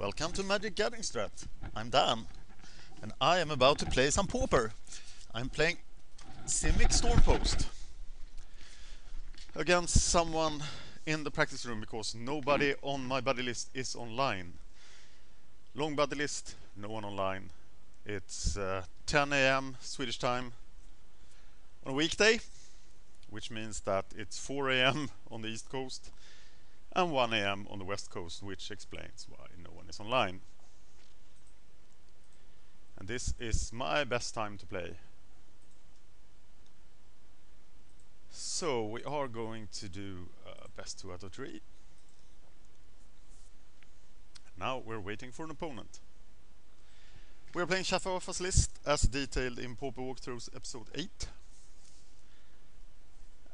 Welcome to MagicGatheringStrat. I'm Dan, and I am about to play some Pauper. I'm playing Simic Stormpost against someone in the practice room because nobody on my buddy list is online. Long buddy list, no one online. It's 10 AM Swedish time on a weekday, which means that it's 4 AM on the East Coast and 1 AM on the West Coast, which explains why no one is online. And this is my best time to play. So we are going to do best 2 out of 3. Now we're waiting for an opponent. We're playing Walkthroughs list as detailed in Pauper Walkthroughs episode 8.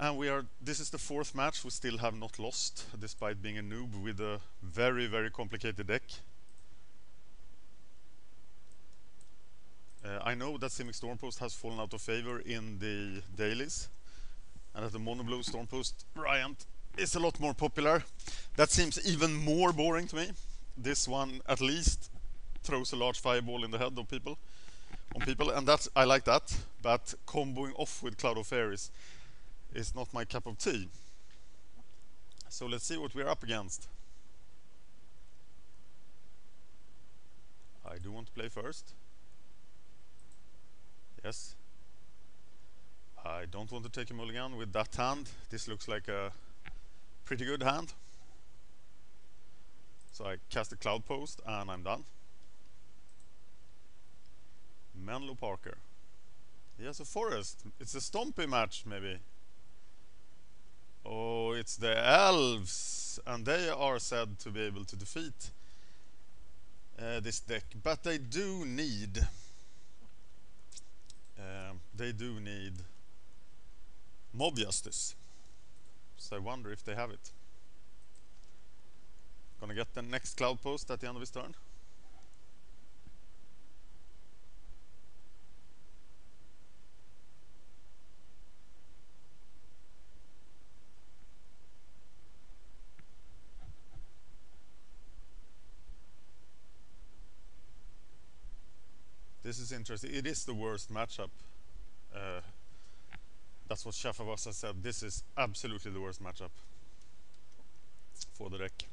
And this is the 4th match. We still have not lost, despite being a noob with a very, very complicated deck. I know that Simic Stormpost has fallen out of favor in the dailies, and that the mono blue Stormpost variant is a lot more popular. That seems even more boring to me. This one at least throws a large fireball in the head of people, and I like that. But comboing off with Cloud of Fairies is not my cup of tea. So let's see what we're up against. I do want to play first. Yes. I don't want to take a mulligan with that hand. This looks like a pretty good hand. So I cast a Cloud Post and I'm done. Menlo Parker. He has a forest. It's a Stompy match, maybe. Oh, it's the Elves, and they are said to be able to defeat this deck, but they do need mob justice. So I wonder if they have it. Gonna get the next Cloud Post at the end of his turn. This is interesting. It is the worst matchup. That's what Shafavasa said. This is absolutely the worst matchup for the deck.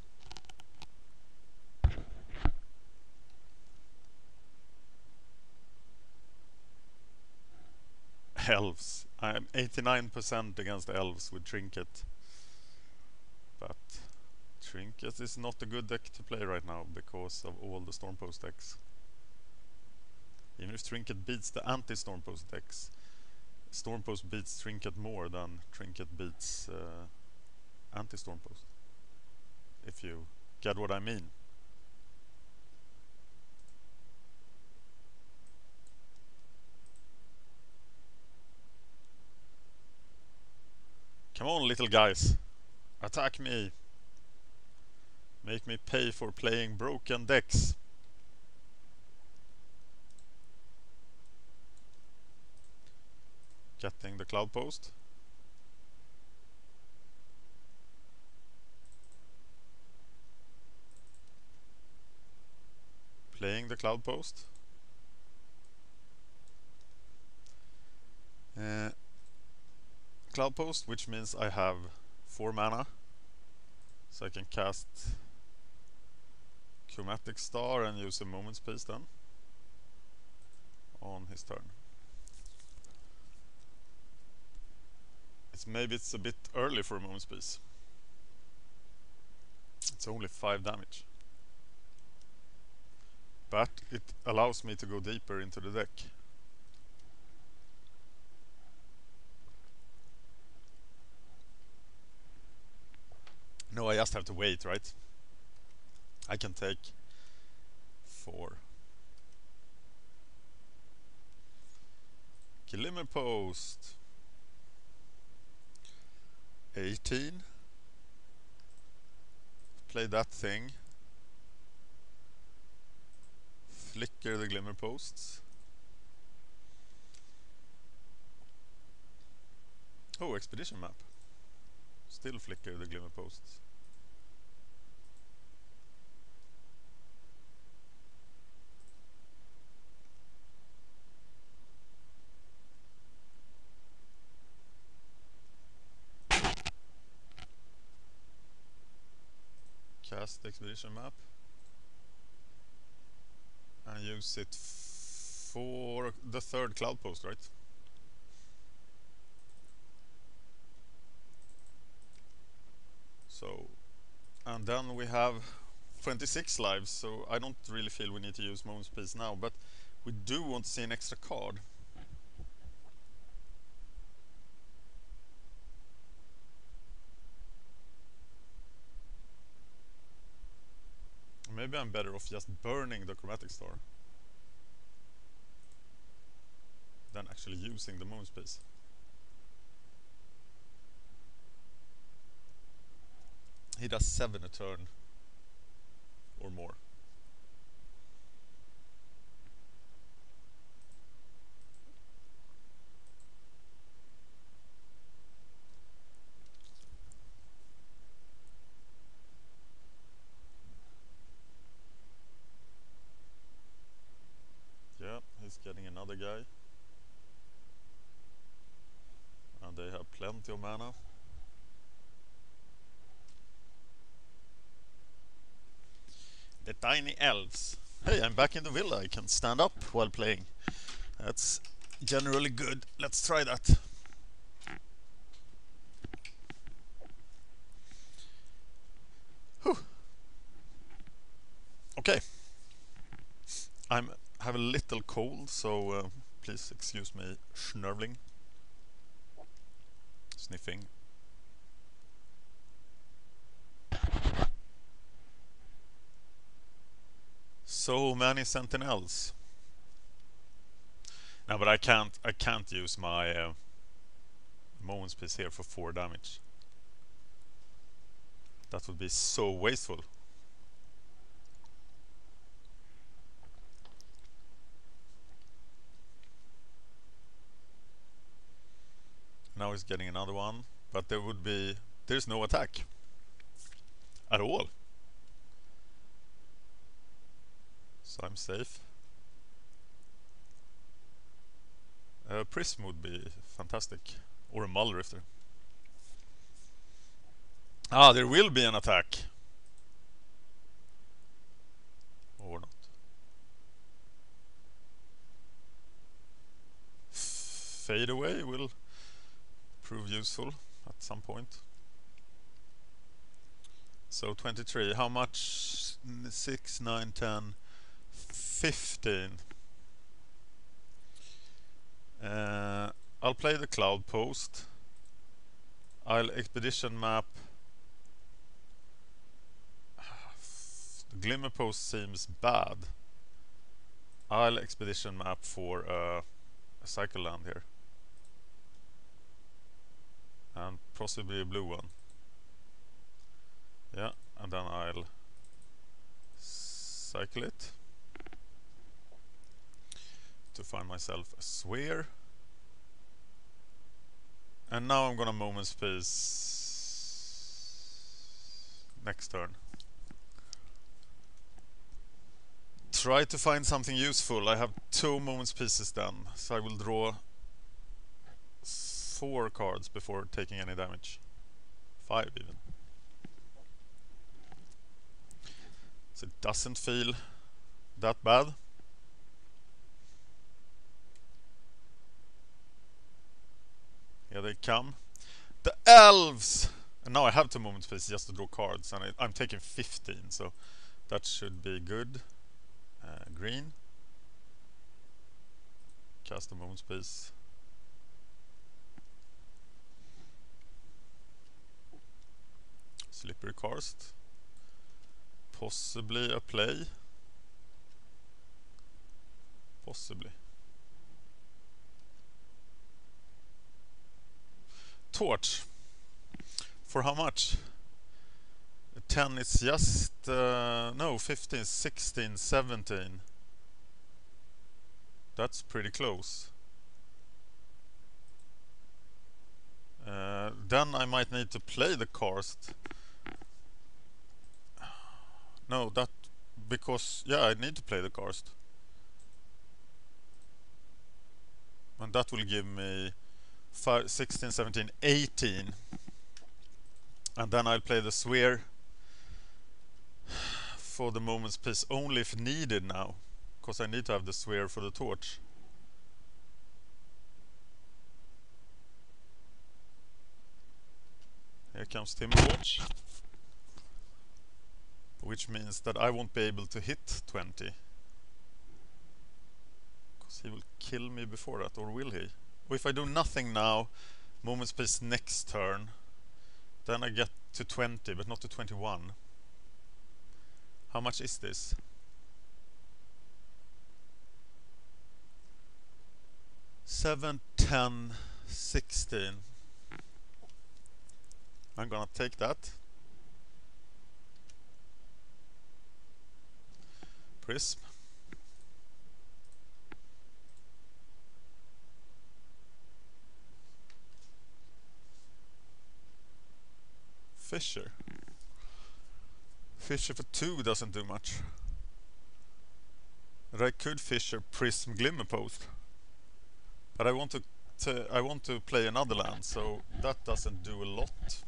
Elves. I'm 89% against Elves with Trinket. But Trinket is not a good deck to play right now because of all the Stormpost decks. Even if Trinket beats the anti-Stormpost decks, Stormpost beats Trinket more than Trinket beats anti-Stormpost. If you get what I mean. Come on, little guys. Attack me. Make me pay for playing broken decks. Getting the Cloud Post. Playing the Cloud Post. Cloud Post, which means I have 4 mana. So I can cast Chromatic Star and use a Moment's Peace then on his turn. Maybe it's a bit early for a Moment's Peace. It's only 5 damage. But it allows me to go deeper into the deck. No, I just have to wait, right? I can take 4. Glimmer Post. 18. Play that thing. Flicker the Glimmer Posts. Oh, Expedition Map. Still flicker the Glimmer Posts. cast the expedition map and use it for the third cloud post, right? So, and then we have 26 lives, so I don't really feel we need to use Moon's Piece now, but we do want to see an extra card. Maybe I'm better off just burning the Chromatic Star than actually using the Moon's Piece. He does 7 a turn or more. Yeah, he's getting another guy. And they have plenty of mana. The tiny elves. Hey, I'm back in the villa. I can stand up while playing. That's generally good. Let's try that. Whew. Okay. I have a little cold, so please excuse me snarling, sniffing. So many sentinels. No, but I can't use my Moon's Piece here for 4 damage. That would be so wasteful. Now he's getting another one, but there's no attack at all. So I'm safe. Prism would be fantastic, or a Mullrifter. Ah, there will be an attack. Or not. Fade away will prove useful at some point. So 23, how much? 6, 9, 10, 15. I'll play the cloud post. I'll expedition map. The glimmer post seems bad. I'll expedition map for a cycle land here. And possibly a blue one. Yeah, and then I'll cycle it to find myself a sphere. And now I'm gonna Moment's Piece next turn. Try to find something useful. I have 2 Moment's Pieces then, so I will draw 4 cards before taking any damage. 5 even. So it doesn't feel that bad. Here they come. The Elves! And now I have 2 Moment's Pieces just to draw cards, and I'm taking 15, so that should be good. Green. Cast a Moment's Piece. Slippery Karst. Possibly a play. Possibly. Torch. For how much? 10 is just... no, 15, 16, 17. That's pretty close. Then I might need to play the Karst. No, that... because... yeah, I need to play the Karst. And that will give me 5, 16, 17, 18. And then I'll play the sphere. for the Moment's Peace only if needed now, because I need to have the sphere for the torch. Here comes Timberwatch, which means that I won't be able to hit 20. Because he will kill me before that, or will he? Or if I do nothing now, Moment's Peace next turn, then I get to 20, but not to 21. How much is this? $7, $10, $16. I'm gonna take that. Prism. Fisher. Fisher for 2 doesn't do much. But I could Fisher Prism Glimmerpost. But I want to play another land, so that doesn't do a lot.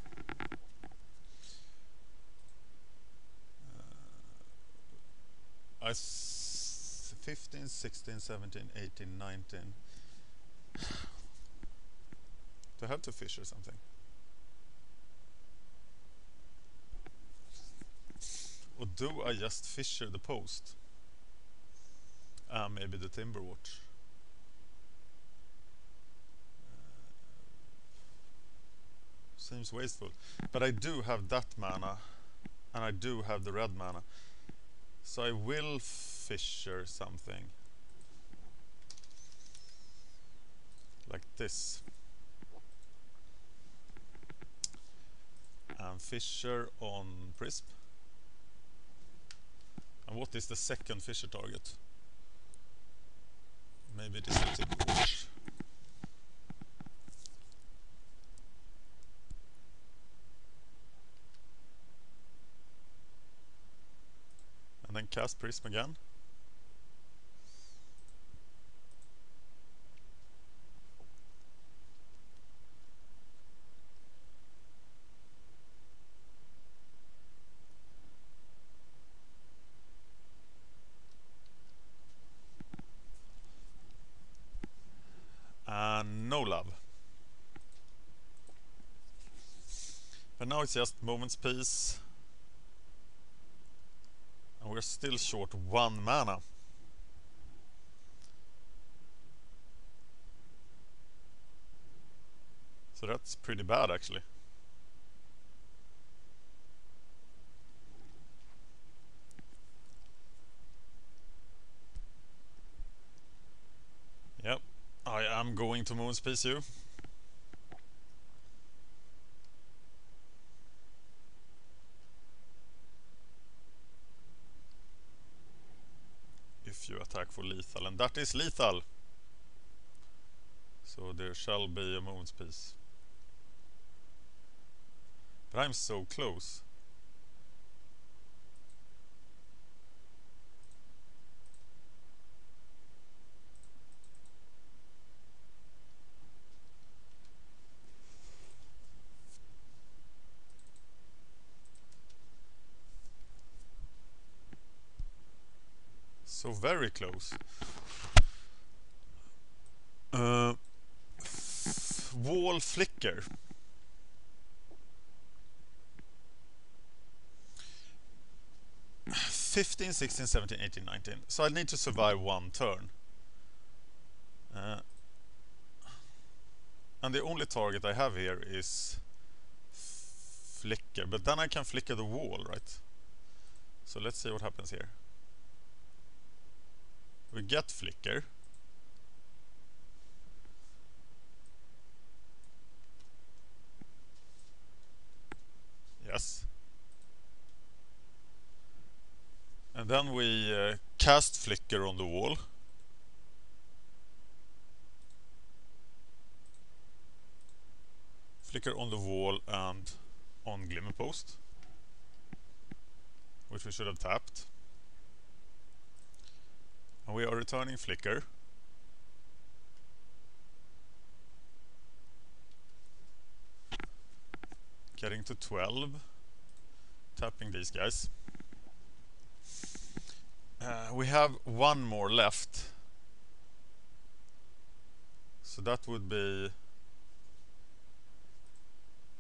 15, 16, 17, 18, 19. Do I have to Fisher something? Or do I just Fisher the post? Maybe the Timberwatch. Seems wasteful. But I do have that mana, and I do have the red mana. So I will Fisher something. Like this. And Fisher on Prism. And what is the second Fisher target? Maybe this is Timberwatch. And then cast Prism again. And no love. But now it's just Moment's Peace. And we're still short 1 mana. So that's pretty bad actually. Yep, I am going to Moment's Peace you. If you attack for lethal, and that is lethal. So there shall be a Moment's Peace. But I'm so close. So very close. Wall Flicker. Uh, 15, 16, 17, 18, 19. So I need to survive 1 turn. And the only target I have here is Flicker. But then I can flicker the wall, right? So let's see what happens here. We get Flicker. Yes. And then we cast Flicker on the wall. Flicker on the wall and on Glimmerpost, which we should have tapped. And we are returning Flicker. Getting to 12. Tapping these guys. we have one more left. So that would be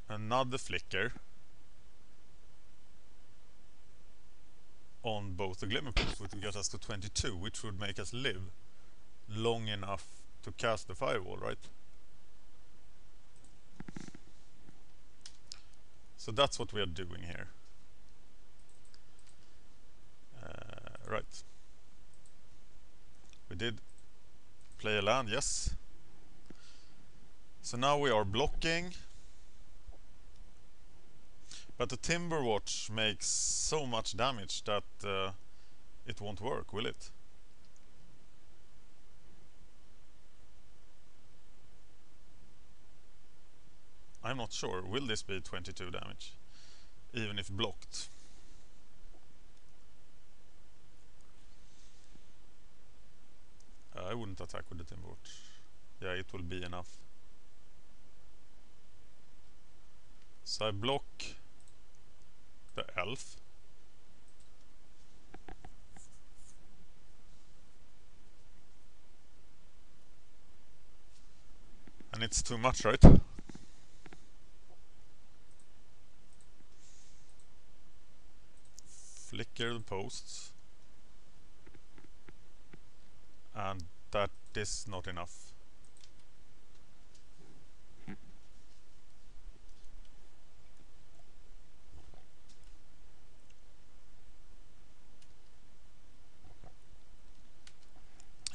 another flicker on both the Glimmer Post, which would get us to 22, which would make us live long enough to cast the Firewall, right? So that's what we are doing here. Right. We did play a land, yes. So now we are blocking. But the Timber Watch makes so much damage that it won't work, will it? I'm not sure. Will this be 22 damage? Even if blocked? I wouldn't attack with the Timber Watch. Yeah, it will be enough. So I block the Elf. And it's too much, right? Flicker the posts. And that is not enough.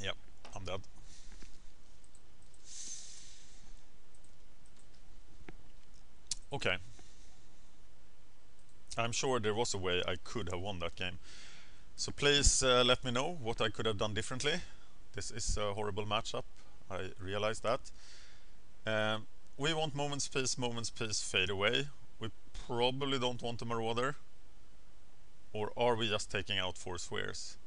Yep, I'm dead. Okay. I'm sure there was a way I could have won that game. So please let me know what I could have done differently. This is a horrible matchup, I realize that. We want Moments Peace, fade away. We probably don't want a Marauder. Or are we just taking out 4 spheres?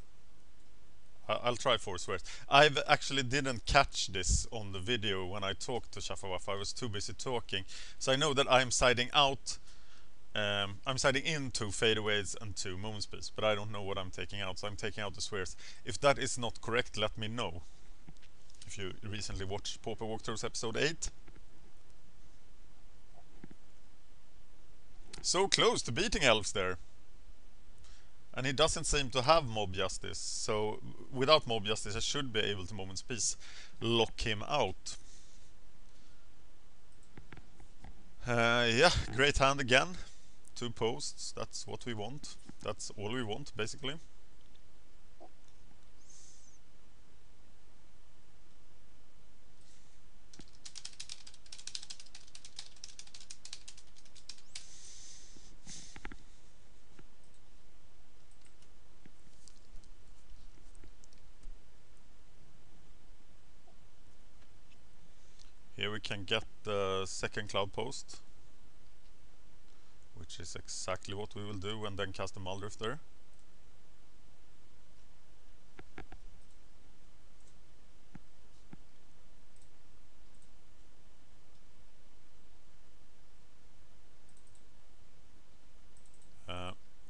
I'll try 4 spheres. I actually didn't catch this on the video when I talked to Shafawaf. I was too busy talking. So I know that I'm siding out. I'm siding into fadeaways and 2 Moments Peace, but I don't know what I'm taking out, so I'm taking out the spheres. If that is not correct, let me know. If you recently watched Pauper Walkthroughs episode 8. So close to beating Elves there. And he doesn't seem to have Mob Justice, so without Mob Justice I should be able to Moments Peace lock him out. Yeah, great hand again. 2 posts, that's what we want. That's all we want, basically. Here we can get the second Cloud Post, which is exactly what we will do, and then cast a Muldrift there.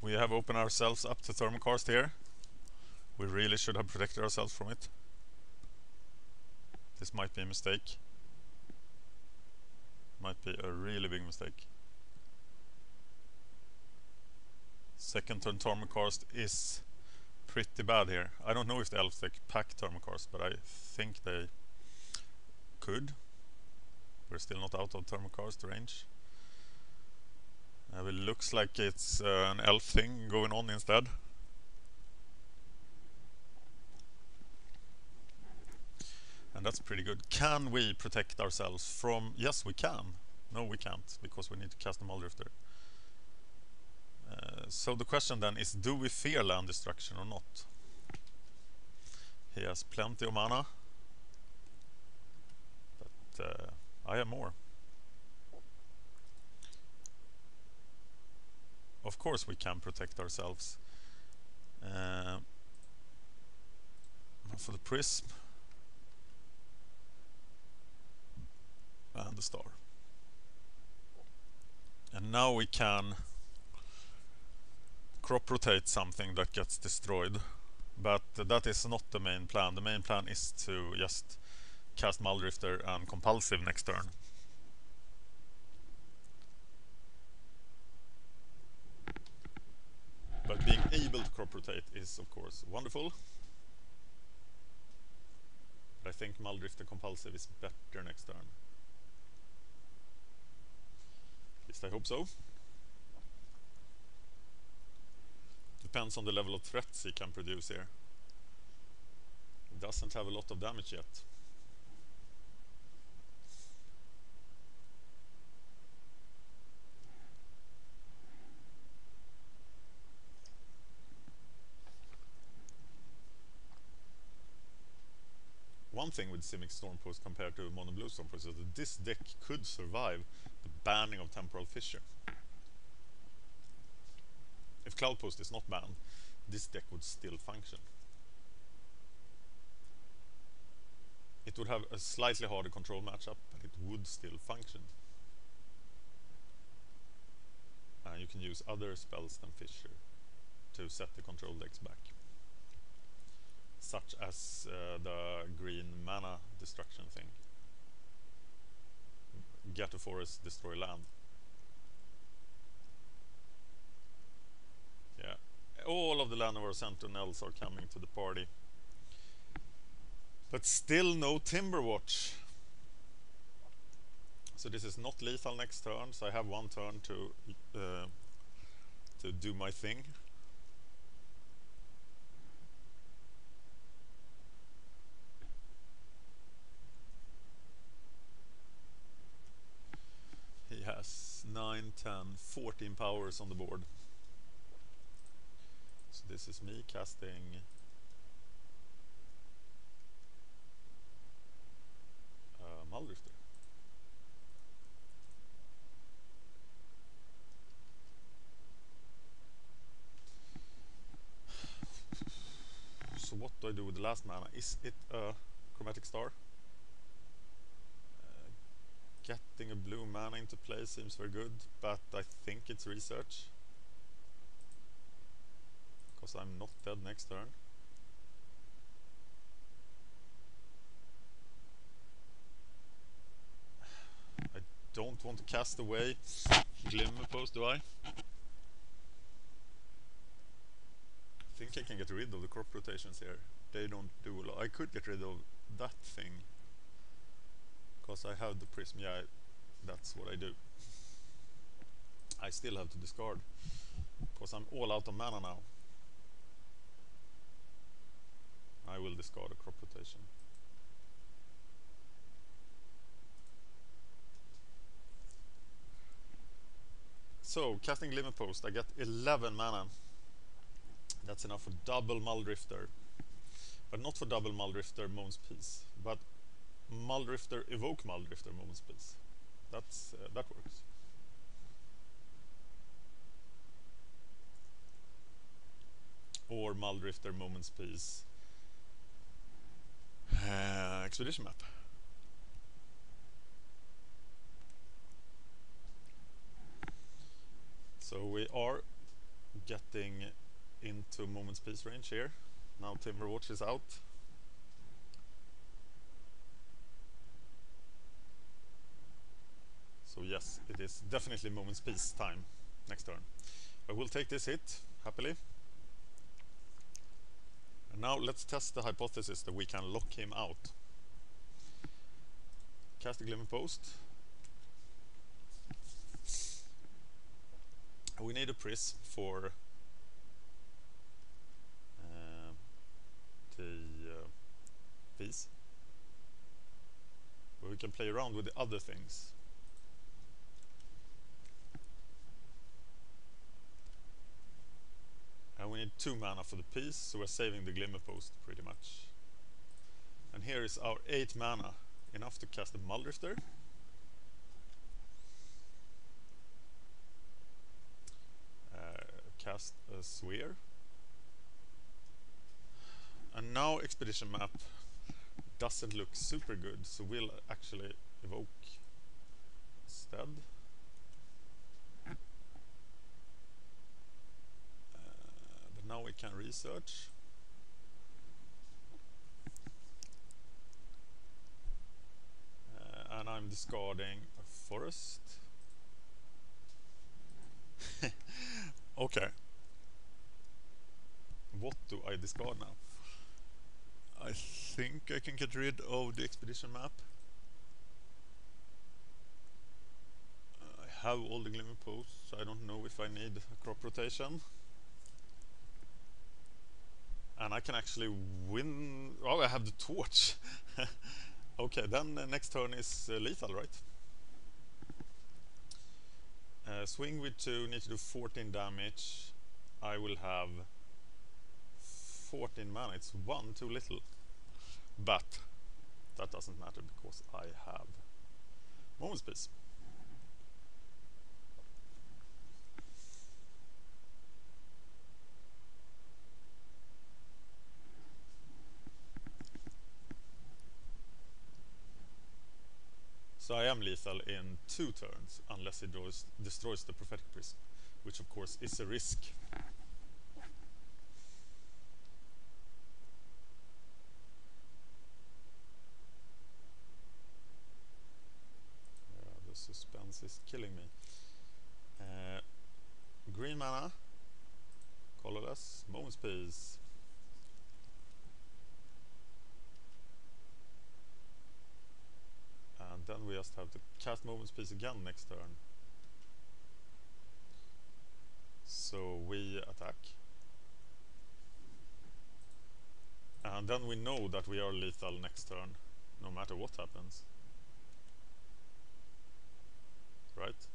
We have opened ourselves up to Thermocast here. We really should have protected ourselves from it. This might be a mistake. Might be a really big mistake. Second turn Thermocast is pretty bad here. I don't know if the Elves pack Thermocast, but I think they could. We're still not out of Thermocast range. It looks like it's an Elf thing going on instead. And that's pretty good. Can we protect ourselves from... Yes, we can. No, we can't, because we need to cast a Muldrift there. So the question then is, do we fear land destruction or not? He has plenty of mana. But I have more. Of course we can protect ourselves. For the Prism. And the Star. And now we can crop rotate something that gets destroyed. But that is not the main plan. The main plan is to just cast Muldrifter and Compulsive next turn. But being able to crop rotate is of course wonderful. But I think Muldrifter Compulsive is better next turn. At least I hope so. Depends on the level of threats he can produce here. He doesn't have a lot of damage yet. One thing with Simic Stormpost compared to Mono Blue Stormpost is that this deck could survive the banning of Temporal Fissure. If Cloudpost is not banned, this deck would still function. It would have a slightly harder control matchup, but it would still function. You can use other spells than Fissure to set the control decks back. Such as the green mana destruction thing. Get a forest, destroy land. Yeah, all of the Llanowar Sentinels are coming to the party. But still no Timberwatch. So this is not lethal next turn, so I have one turn to do my thing. He has 9, 10, 14 powers on the board. So this is me casting Muldrifter. So what do I do with the last mana? Is it a Chromatic Star? Getting a blue mana into play seems very good, but I think it's Research. Because I'm not dead next turn. I don't want to cast away Glimmerpost, do I? I think I can get rid of the crop rotations here. They don't do a lot. I could get rid of that thing. Because I have the Prism. Yeah, that's what I do. I still have to discard. Because I'm all out of mana now. I will discard a crop rotation. So, casting Glimmerpost, I get 11 mana. That's enough for double Muldrifter. But not for double Muldrifter Moon's Peace. But Muldrifter Evoke Muldrifter Moon's Peace. That works. Or Muldrifter Moment's Peace Expedition Map. So we are getting into Moment's Peace range here. Now Timberwatch is out. So yes, it is definitely Moment's Peace time next turn. I will take this hit, happily. And now let's test the hypothesis that we can lock him out. Cast the Glimmerpost. We need a Prism for the piece. But we can play around with the other things. And we need 2 mana for the piece, so we're saving the Glimmerpost pretty much. And here is our 8 mana, enough to cast a Muldrifter. Cast a Sphere. And now Expedition Map doesn't look super good, so we'll actually evoke instead. But now we can research. I'm discarding a forest. Okay. What do I discard now? I think I can get rid of the expedition map. I have all the glimmer posts, so I don't know if I need a crop rotation. And I can actually win. Oh, I have the torch. Okay, then next turn is lethal, right? Swing with 2, need to do 14 damage. I will have 14 mana. It's 1 too little. But that doesn't matter because I have Moment Space. So I am lethal in 2 turns, unless it destroys the Prophetic Prism, which of course is a risk. The suspense is killing me. Green mana, colorless, Moment's Peace. And then we just have to cast Moment's Peace again next turn. So we attack. And then we know that we are lethal next turn, no matter what happens. Right?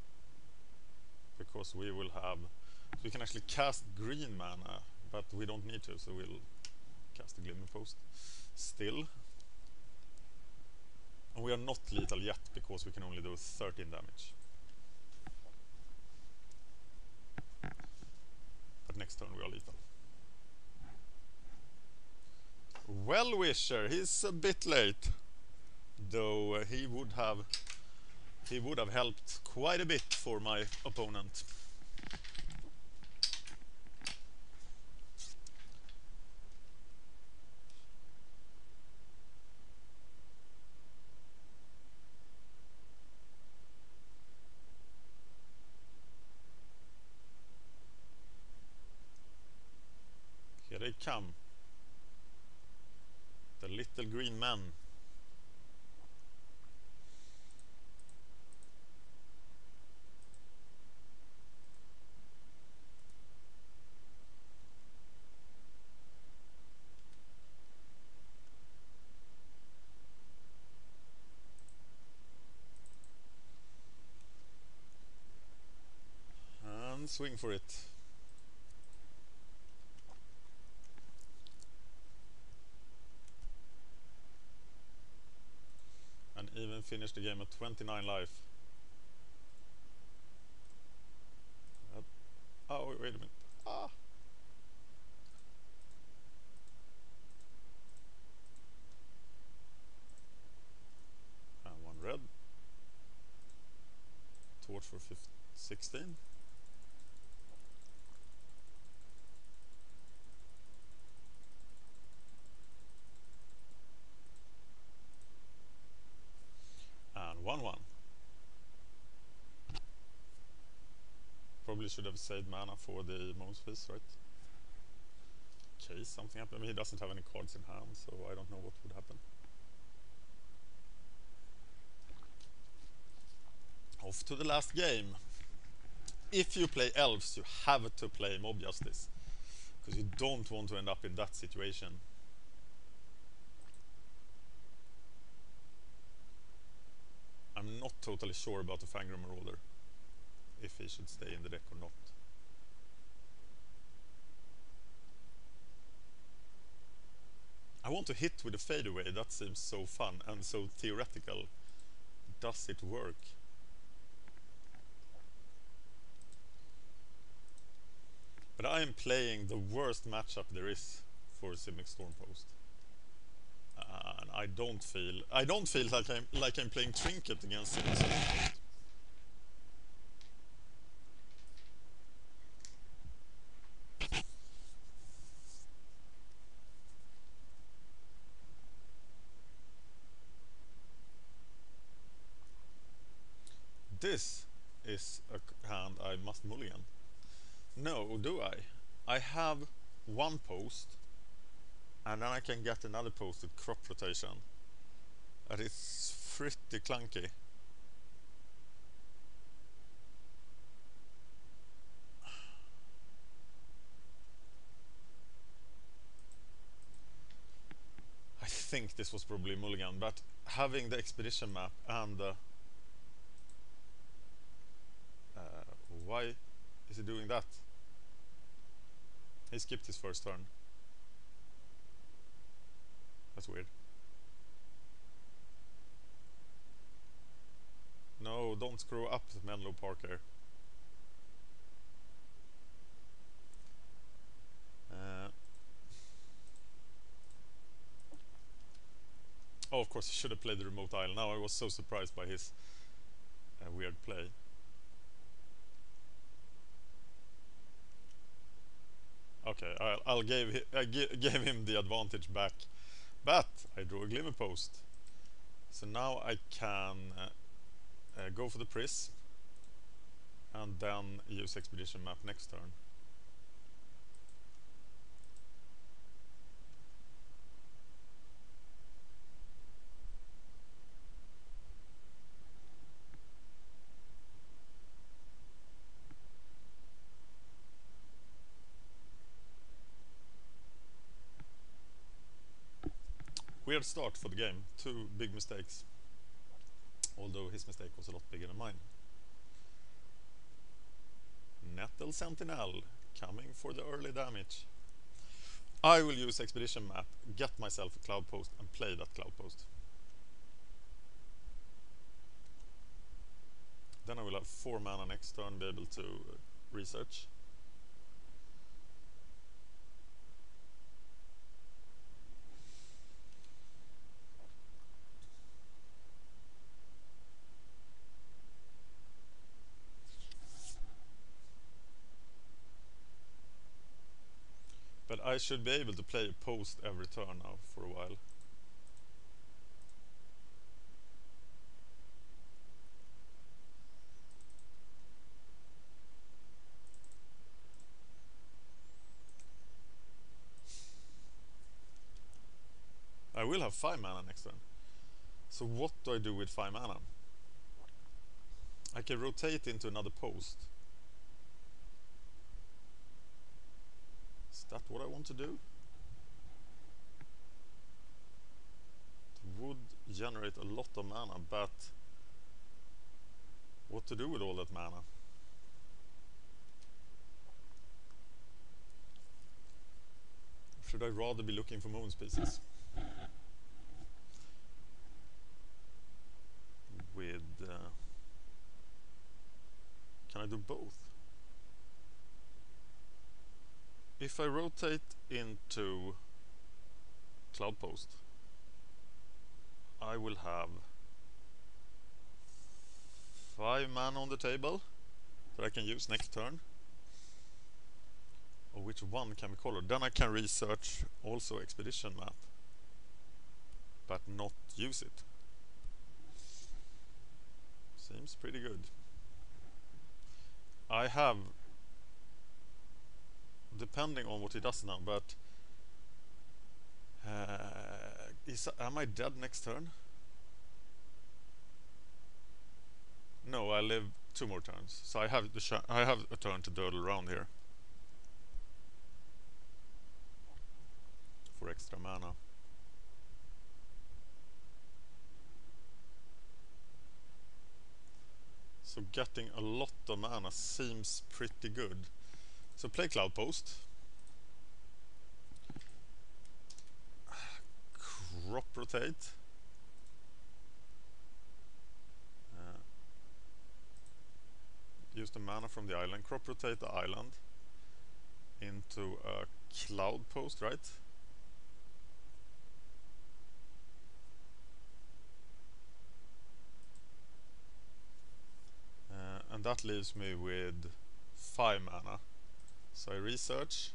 Because we will have... So we can actually cast green mana, but we don't need to, so we'll cast the Glimmer Post still. And we are not lethal yet, because we can only do 13 damage. But next turn we are lethal. Well-wisher, he's a bit late. Though he would have helped quite a bit for my opponent. Here they come. The little green men. And swing for it. And even finish the game at 29 life. Oh, wait a minute. Ah! And 1 red. Torch for 16. And 1/1. Probably should have saved mana for the Moment's Peace, right? In case something happened. I mean, he doesn't have any cards in hand, so I don't know what would happen. Off to the last game. If you play Elves, you have to play Mob Justice, because you don't want to end up in that situation. I'm not totally sure about the Fangren Marauder, if he should stay in the deck or not. I want to hit with a fadeaway, that seems so fun and so theoretical. Does it work? But I am playing the worst matchup there is for Simic Stormpost. And I don't feel like I'm playing Trinket against Simic Stormpost. This is a hand I must mulligan. No, do I? I have one post, and then I can get another post with crop rotation. That is pretty clunky. I think this was probably mulligan, but having the expedition map and the... why is he doing that? He skipped his first turn. That's weird. No, don't screw up Menlo Parker. Oh, of course, he should have played the remote isle. Now I was so surprised by his weird play. Okay, I gave him the advantage back. But I drew a glimmer post. So now I can go for the prism and then use expedition map next turn. Weird start for the game. 2 big mistakes. Although his mistake was a lot bigger than mine. Nettle Sentinel coming for the early damage. I will use expedition map, get myself a cloud post and play that cloud post. Then I will have 4 mana next turn, be able to research. But I should be able to play a post every turn now for a while. I will have 5 mana next turn. So what do I do with 5 mana? I can rotate into another post. Is that what I want to do? It would generate a lot of mana, but what to do with all that mana? Should I rather be looking for moon species? With... can I do both? If I rotate into Cloud Post, I will have 5 mana on the table that I can use next turn. Of which one can be colored. Then I can research also expedition map, but not use it. Seems pretty good. I have, depending on what he does now, but am I dead next turn? No, I live 2 more turns, so I have a turn to dawdle around here for extra mana. So getting a lot of mana seems pretty good. So play Cloud Post. Crop rotate. Use the mana from the island. Crop rotate the island into a Cloud Post, right? And that leaves me with 5 mana. So I research.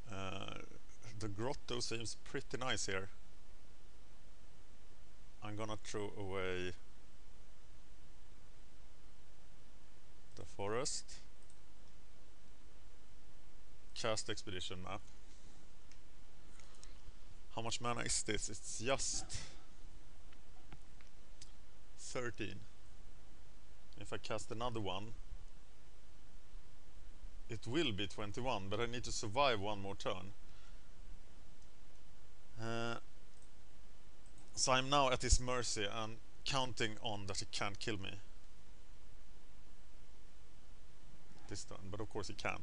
The grotto seems pretty nice here. I I'm gonna throw away the forest. Cast expedition map. How much mana is this? It's just 13. If I cast another one, it will be 21, but I need to survive one more turn. So I'm now at his mercy and counting on that he can't kill me this turn, but of course he can't.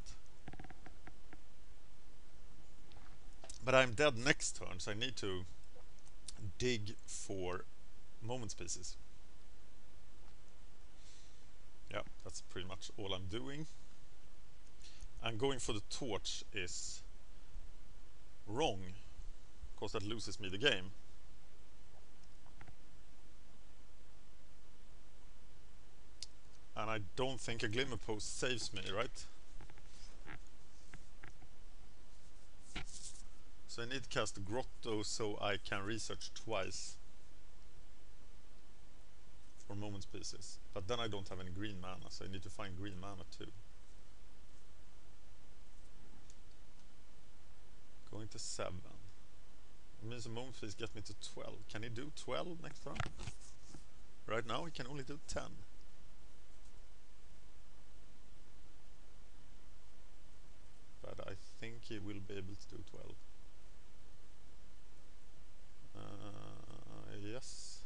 But I'm dead next turn, so I need to dig for moments pieces. Yeah, that's pretty much all I'm doing. And going for the torch is wrong, because that loses me the game. And I don't think a glimmer post saves me, right? So I need to cast Grotto so I can research twice for moments pieces. But then I don't have any green mana, so I need to find green mana too. Going to 7. It means a moment piece get me to 12. Can he do 12 next turn? Right now he can only do 10. But I think he will be able to do 12. Yes.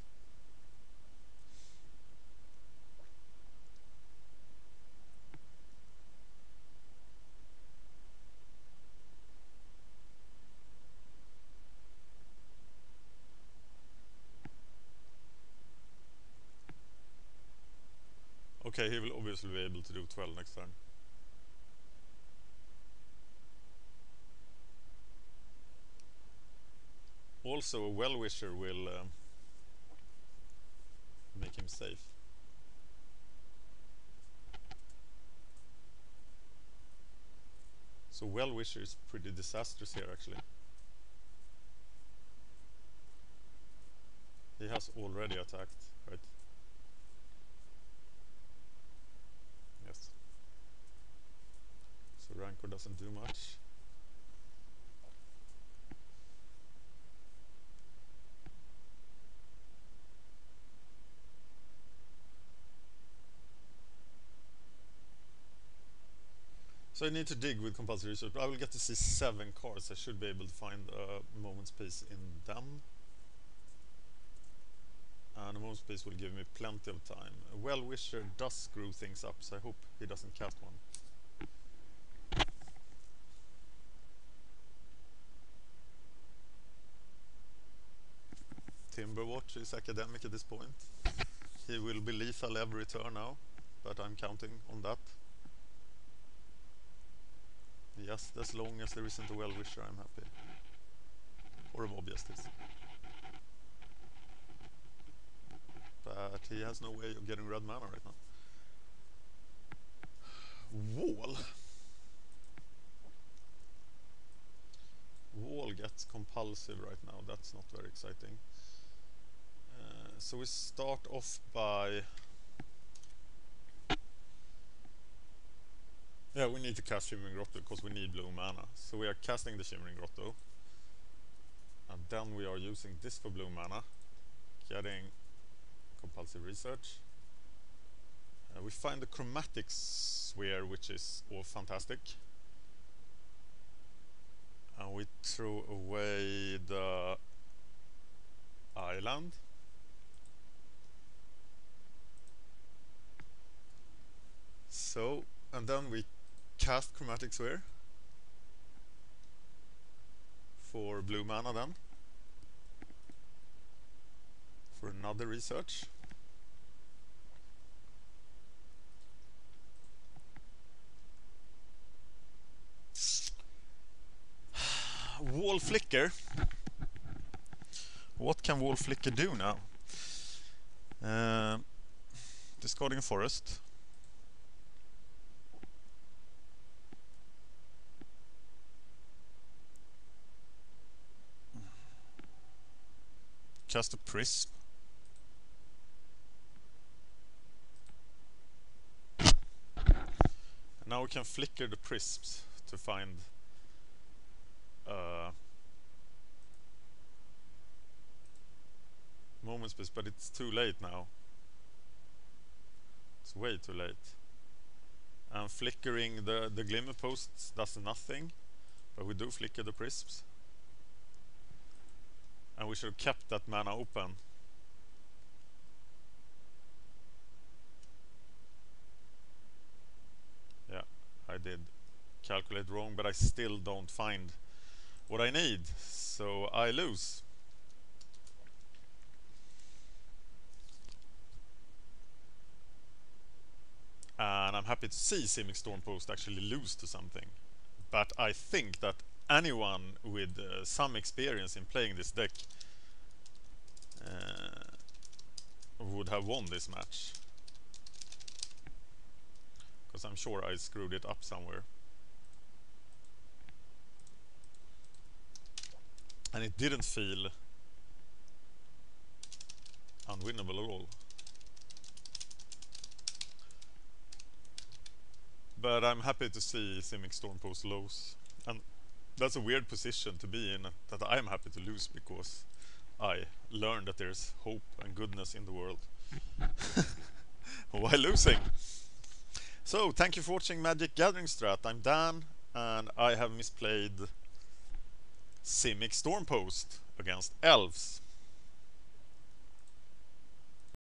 Okay, he will obviously be able to do 12 next turn. Also, a Well-Wisher will make him safe. So Well-Wisher is pretty disastrous here, actually. He has already attacked, right? Yes. So Rancor doesn't do much. So I need to dig with compulsory research, but I will get to see 7 cards. I should be able to find a moment's piece in them. And a moment's piece will give me plenty of time. A Well-Wisher does screw things up, so I hope he doesn't cast one. Timberwatch is academic at this point. He will be lethal every turn now, but I'm counting on that. Just as long as there isn't a Well-Wisher, I'm happy. Or a Mob Justice. But he has no way of getting red mana right now. Wall. Wall gets compulsive right now. That's not very exciting. So we start off by... Yeah, we need to cast Shimmering Grotto because we need blue mana. So we are casting the Shimmering Grotto. And then we are using this for blue mana. Getting compulsive research. We find the chromatic sphere, which is all fantastic. And we throw away the island. So, and then we cast chromatic sphere for blue mana then. For another research. Wall Flicker. What can Wall Flicker do now? Discarding a forest. Cast a Prism. can flicker the prisms to find moment space, but it's too late now. It's way too late. And flickering the glimmer posts does nothing, but we do flicker the prisms. And we should have kept that mana open. Yeah, I did calculate wrong, but I still don't find what I need, so I lose. And I'm happy to see Simic Stormpost actually lose to something. But I think that anyone with some experience in playing this deck would have won this match. Because I'm sure I screwed it up somewhere. And it didn't feel unwinnable at all. But I'm happy to see Simic Stormpost lose. And that's a weird position to be in, that I'm happy to lose because I learned that there's hope and goodness in the world while losing. So, thank you for watching MagicGatheringStrat. I'm Dan, and I have misplayed Simic Stormpost against Elves.